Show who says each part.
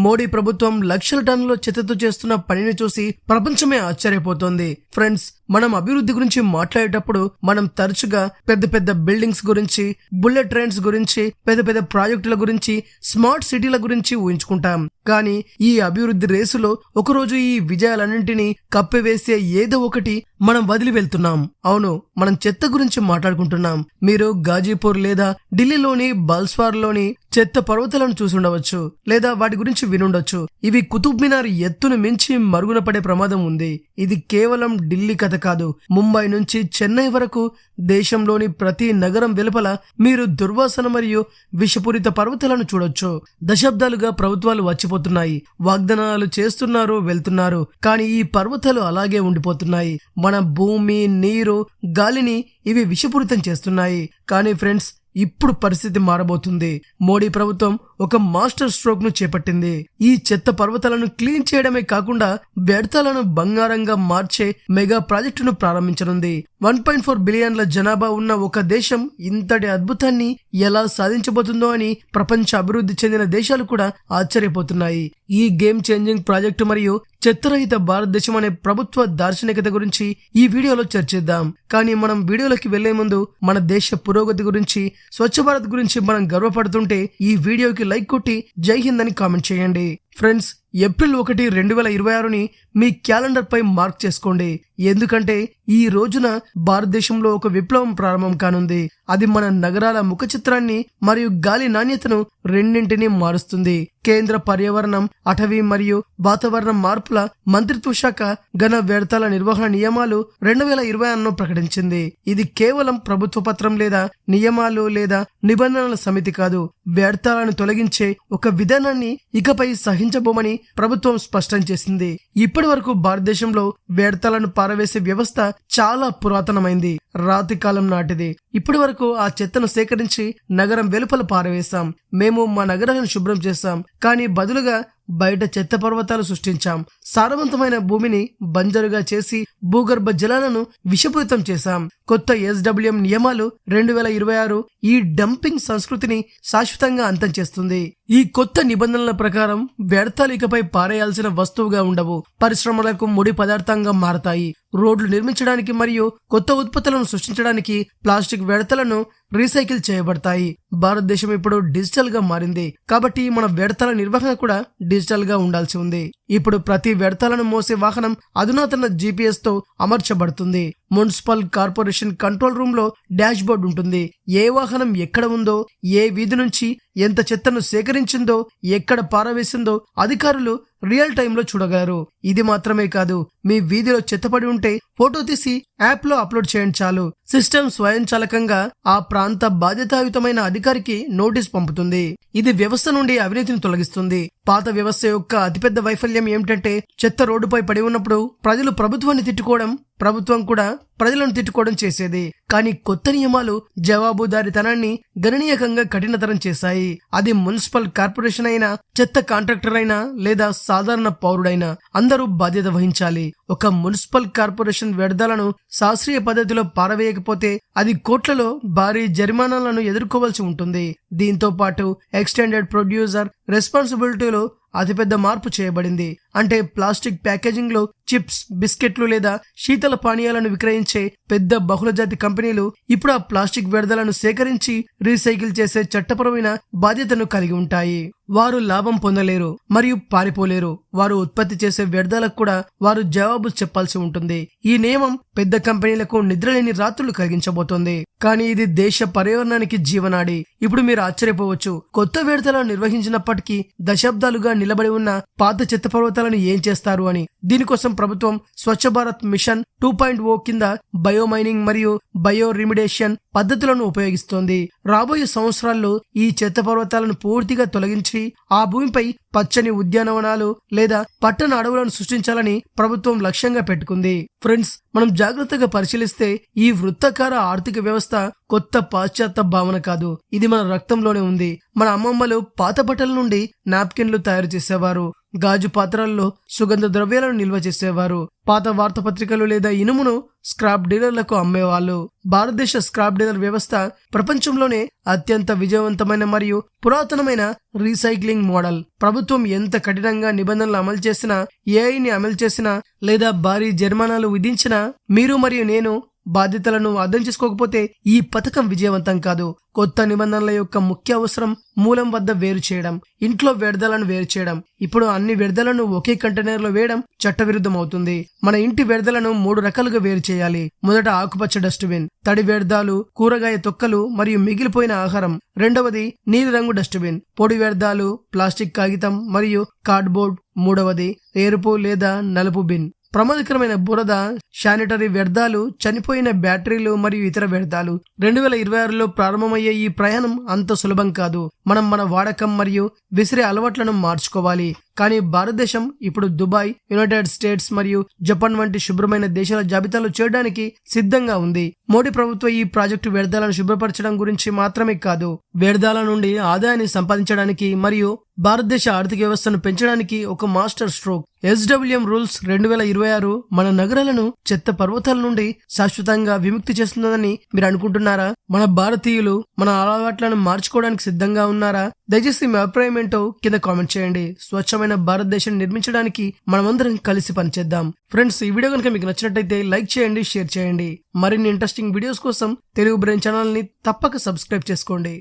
Speaker 1: మోడీ ప్రభుత్వం లక్షల టన్నుల చెత్తతో చేస్తున్న పనిని చూసి ప్రపంచమే ఆశ్చర్యపోతోంది. ఫ్రెండ్స్, మనం అభివృద్ధి గురించి మాట్లాడేటప్పుడు మనం తరచుగా పెద్ద పెద్ద బిల్డింగ్స్ గురించి, బుల్లెట్ ట్రైన్స్ గురించి, పెద్ద పెద్ద ప్రాజెక్టుల గురించి, స్మార్ట్ సిటీల గురించి ఊహించుకుంటాం. కానీ ఈ అభివృద్ధి రేసులో ఒకరోజు ఈ విజయాలన్నింటినీ కప్పివేసే ఏదో ఒకటి మనం వదిలి వెళ్తున్నాం. అవును, మనం చెత్త గురించి మాట్లాడుకుంటున్నాం. మీరు గాజీపూర్ లేదా ఢిల్లీలోని బల్స్వార్ లోని చెత్త పర్వతాలను చూసుండవచ్చు, లేదా వాటి గురించి వినుండొచ్చు. ఇవి కుతుబ్ మినార్ ఎత్తును మించి మరుగున పడే ప్రమాదం ఉంది. ఇది కేవలం ఢిల్లీ కథ కాదు. ముంబై నుంచి చెన్నై వరకు దేశంలోని ప్రతి నగరం వెలుపల మీరు దుర్వాసన మరియు విషపూరిత పర్వతాలను చూడొచ్చు. దశాబ్దాలుగా ప్రభుత్వాలు వచ్చిపోతున్నాయి, వాగ్దానాలు చేస్తున్నారు, వెళ్తున్నారు. కానీ ఈ పర్వతాలు అలాగే ఉండిపోతున్నాయి. మన భూమి, నీరు, గాలిని ఇవి విషపూరితం చేస్తున్నాయి. కానీ ఫ్రెండ్స్, ఇప్పుడు పరిస్థితి మారబోతుంది. మోడీ ప్రభుత్వం ఒక మాస్టర్ స్ట్రోక్ ను చేపట్టింది. ఈ చెత్త పర్వతాలను క్లీన్ చేయడమే కాకుండా వ్యర్థాలను బంగారంగా మార్చే మెగా ప్రాజెక్టును ప్రారంభించనుంది. 1.4 బిలియన్ల జనాభా ఉన్న ఒక దేశం ఇంతటి అద్భుతాన్ని ఎలా సాధించబోతుందో అని ప్రపంచ అభివృద్ధి చెందిన దేశాలు కూడా ఆశ్చర్యపోతున్నాయి. ఈ గేమ్ చేంజింగ్ ప్రాజెక్టు మరియు చెత్తరహిత భారతదేశం అనే ప్రభుత్వ దార్శనికత గురించి ఈ వీడియోలో చర్చిద్దాం. కానీ మనం వీడియోలోకి వెళ్లే ముందు మన దేశ పురోగతి గురించి, స్వచ్ఛ భారత్ గురించి మనం గర్వపడుతుంటే ఈ వీడియోకి లైక్ కొట్టి జై హింద్ అని కామెంట్ చేయండి. ఫ్రెండ్స్, ఏప్రిల్ 1, 2026ని మీ క్యాలెండర్ పై మార్క్ చేసుకోండి. ఎందుకంటే ఈ రోజున భారతదేశంలో ఒక విప్లవం ప్రారంభం కానుంది. అది మన నగరాల ముఖ చిత్రాన్ని మరియు గాలి నాణ్యతను రెండింటినీ మారుస్తుంది. కేంద్ర పర్యావరణం, అటవీ మరియు వాతావరణ మార్పుల మంత్రిత్వ శాఖ ఘన వ్యర్థాల నిర్వహణ నియమాలు 2026ను ప్రకటించింది. ఇది కేవలం ప్రభుత్వ పత్రం లేదా నియమాలు లేదా నిబంధనల సమితి కాదు. వ్యర్థాలను తొలగించే ఒక విధానాన్ని ఇకపై సహించబోమని ప్రభుత్వం స్పష్టం చేసింది. ఇప్పటి వరకు భారతదేశంలో వ్యర్థాలను పారవేసే వ్యవస్థ చాలా పురాతనమైంది, రాతి కాలం నాటిది. ఇప్పటి వరకు ఆ చెత్తను సేకరించి నగరం వెలుపల పారవేశాం. మేము మా నగరాలను శుభ్రం చేశాం. కానీ బదులుగా బయట చెత్త పర్వతాలు సృష్టించాం. సారవంతమైన భూమిని బంజరుగా చేసి భూగర్భ జలాలను విషపూరితం చేశాం. కొత్త SWM నియమాలు 2026 ఈ డంపింగ్ సంస్కృతిని శాశ్వతంగా అంతం చేస్తుంది. ఈ కొత్త నిబంధనల ప్రకారం వ్యర్థాలు ఇకపై పారేయాల్సిన వస్తువుగా ఉండవు, పరిశ్రమలకు ముడి పదార్థంగా మారతాయి. రోడ్లు నిర్మించడానికి మరియు కొత్త ఉత్పత్తులను సృష్టించడానికి ప్లాస్టిక్ వ్యర్థాలను రీసైకిల్ చేయబడతాయి. భారతదేశం ఇప్పుడు డిజిటల్ గా మారింది, కాబట్టి మన వ్యర్థాల నిర్వహణ కూడా డిజిటల్ గా ఉండాల్సి ఉంది. ఇప్పుడు ప్రతి వ్యర్థాలను మోసే వాహనం అధునాతన GPS తో అమర్చబడుతుంది. మున్సిపల్ కార్పొరేషన్ కంట్రోల్ రూమ్ లో డాష్ బోర్డ్ ఉంటుంది. ఏ వాహనం ఎక్కడ ఉందో, ఏ వీధి నుంచి ఎంత చెత్తను సేకరించిందో, ఎక్కడ పారవేసిందో అధికారులు రియల్ టైమ్ లో చూడగలరు. ఇది మాత్రమే కాదు, మీ వీధిలో చెత్తపడి ఉంటే ఫోటో తీసి యాప్ లో అప్లోడ్ చేయండి చాలు. సిస్టమ్ స్వయంచాలకంగా ఆ ప్రాంత బాధ్యతాయుతమైన అధికారికి నోటీస్ పంపుతుంది. ఇది వ్యవస్థ నుండి అవినీతిని తొలగిస్తుంది. పాత వ్యవస్థ యొక్క అతిపెద్ద వైఫల్యం ఏమిటంటే చెత్త రోడ్డుపై పడి ఉన్నప్పుడు ప్రజలు ప్రభుత్వాన్ని తిట్టుకోవడం, ప్రభుత్వం కూడా ప్రజలను తిట్టుకోవడం చేసేది. కానీ కొత్త నియమాలు జవాబుదారీతనాన్ని గణనీయంగా కఠినతరం చేశాయి. అది మున్సిపల్ కార్పొరేషన్ అయినా, చెత్త కాంట్రాక్టర్ అయినా లేదా సాధారణ పౌరుడైనా అందరూ బాధ్యత వహించాలి. ఒక మున్సిపల్ కార్పొరేషన్ వ్యర్థాలను శాస్త్రీయ పద్ధతిలో పారవేయకపోతే అది కోట్లలో భారీ జరిమానాలను ఎదుర్కోవాల్సి ఉంటుంది. దీంతో పాటు ఎక్స్టెండెడ్ ప్రొడ్యూసర్ రెస్పాన్సిబిలిటీలో అతిపెద్ద మార్పు చేయబడింది. అంటే ప్లాస్టిక్ ప్యాకేజింగ్ లో చిప్స్, బిస్కెట్లు లేదా శీతల పానీయాలను విక్రయించే పెద్ద బహుళజాతి కంపెనీలు ఇప్పుడు ఆ ప్లాస్టిక్ వ్యర్థాలను సేకరించి రీసైకిల్ చేసే చట్టపరమైన బాధ్యతను కలిగి ఉంటాయి. వారు లాభం పొందలేరు మరియు పారిపోలేరు. వారు ఉత్పత్తి చేసే వ్యర్థాలకు కూడా వారు జవాబు చెప్పాల్సి ఉంటుంది. ఈ నియమం పెద్ద కంపెనీలకు నిద్రలేని రాత్రులు కలిగించబోతోంది. కానీ ఇది దేశ పర్యావరణానికి జీవనాడి. ఇప్పుడు మీరు ఆశ్చర్యపోవచ్చు, కొత్త వ్యర్థాలను నిర్వహించినప్పటికీ దశాబ్దాలుగా నిలబడి ఉన్న పాత చెత్త పర్వతాలను ఏం చేస్తారు అని. దీనికోసం ప్రభుత్వం స్వచ్ఛ భారత్ మిషన్ 2.0 కింద బయోమైనింగ్ మరియు బయో రిమిడేషన్ పద్ధతులను ఉపయోగిస్తోంది. రాబోయే సంవత్సరాల్లో ఈ చెత్త పర్వతాలను పూర్తిగా తొలగించి ఆ భూమిపై పచ్చని ఉద్యానవనాలు లేదా పట్టణ అడవులను సృష్టించాలని ప్రభుత్వం లక్ష్యంగా పెట్టుకుంది. ఫ్రెండ్స్, మనం జాగ్రత్తగా పరిశీలిస్తే ఈ వృత్తాకార ఆర్థిక వ్యవస్థ కొత్త పాశ్చాత్య భావన కాదు, ఇది మన రక్తంలోనే ఉంది. మన అమ్మమ్మలు పాత బట్టల నుండి నాప్కిన్లు తయారు చేసేవారు, గాజు పాత్రల్లో సుగంధ ద్రవ్యాలను నిల్వ చేసేవారు, పాత వార్తాపత్రికలు లేదా ఇనుమును స్క్రాప్ డీలర్లకు అమ్మేవాళ్ళు. భారతదేశ స్క్రాప్ డీలర్ వ్యవస్థ ప్రపంచంలోనే అత్యంత విజయవంతమైన మరియు పురాతనమైన రీసైక్లింగ్ మోడల్. ప్రభుత్వం ఎంత కఠినంగా నిబంధనలు అమలు చేసినా, ఏఐని అమలు చేసినా లేదా భారీ జరిమానాలు విధించినా మీరు మరియు నేను బాధ్యతలను అర్థం చేసుకోకపోతే ఈ పథకం విజయవంతం కాదు. కొత్త నిబంధనల యొక్క ముఖ్య అవసరం మూలం వద్ద వేరు చేయడం, ఇంట్లో వ్యర్థాలను వేరు చేయడం. ఇప్పుడు అన్ని వ్యర్థాలను ఒకే కంటైనర్ లో వేయడం చట్టవిరుద్ధం అవుతుంది. మన ఇంటి వ్యర్థాలను 3 రకాలుగా వేరు చేయాలి. మొదట ఆకుపచ్చ డస్ట్బిన్, తడి వ్యర్థాలు, కూరగాయ తొక్కలు మరియు మిగిలిపోయిన ఆహారం. రెండవది నీలిరంగు డస్ట్బిన్, పొడి వ్యర్థాలు, ప్లాస్టిక్, కాగితం మరియు కార్డ్బోర్డ్. మూడవది ఎరుపు లేదా నలుపు బిన్, ప్రమాదకరమైన బురద, శానిటరీ వ్యర్థాలు, చనిపోయిన బ్యాటరీలు మరియు ఇతర వ్యర్థాలు. 2026లో ప్రారంభమయ్యే ఈ ప్రయాణం అంత సులభం కాదు. మనం మన వాడకం మరియు విసిరే అలవాట్లను మార్చుకోవాలి. కానీ భారతదేశం ఇప్పుడు దుబాయ్, యునైటెడ్ స్టేట్స్ మరియు జపాన్ వంటి శుభ్రమైన దేశాల జాబితాలో చేరడానికి సిద్ధంగా ఉంది. మోడీ ప్రభుత్వం ఈ ప్రాజెక్టు వ్యర్థాలను శుభ్రపరచడం గురించి మాత్రమే కాదు, వ్యర్థాల నుండి ఆదాయాన్ని సంపాదించడానికి మరియు భారతదేశ ఆర్థిక వ్యవస్థను పెంచడానికి ఒక మాస్టర్ స్ట్రోక్. SWM రూల్స్ 2026 మన నగరాలను చెత్త పర్వతాల నుండి శాశ్వతంగా విముక్తి చేస్తుందని మీరు అనుకుంటున్నారా? మన భారతీయులు మన అలవాట్లను మార్చుకోవడానికి సిద్ధంగా ఉన్నారా? దయచేసి మీ అభిప్రాయం ఏంటో కింద కామెంట్ చేయండి. స్వచ్ఛమైన భారతదేశాన్ని నిర్మించడానికి మనమందరం కలిసి పనిచేద్దాం. ఫ్రెండ్స్, ఈ వీడియో కనుక మీకు నచ్చినట్టయితే లైక్ చేయండి, షేర్ చేయండి. మరిన్ని ఇంట్రెస్టింగ్ వీడియోస్ కోసం తెలుగు బ్రెయిన్ ఛానల్ ని తప్పక సబ్స్క్రైబ్ చేసుకోండి.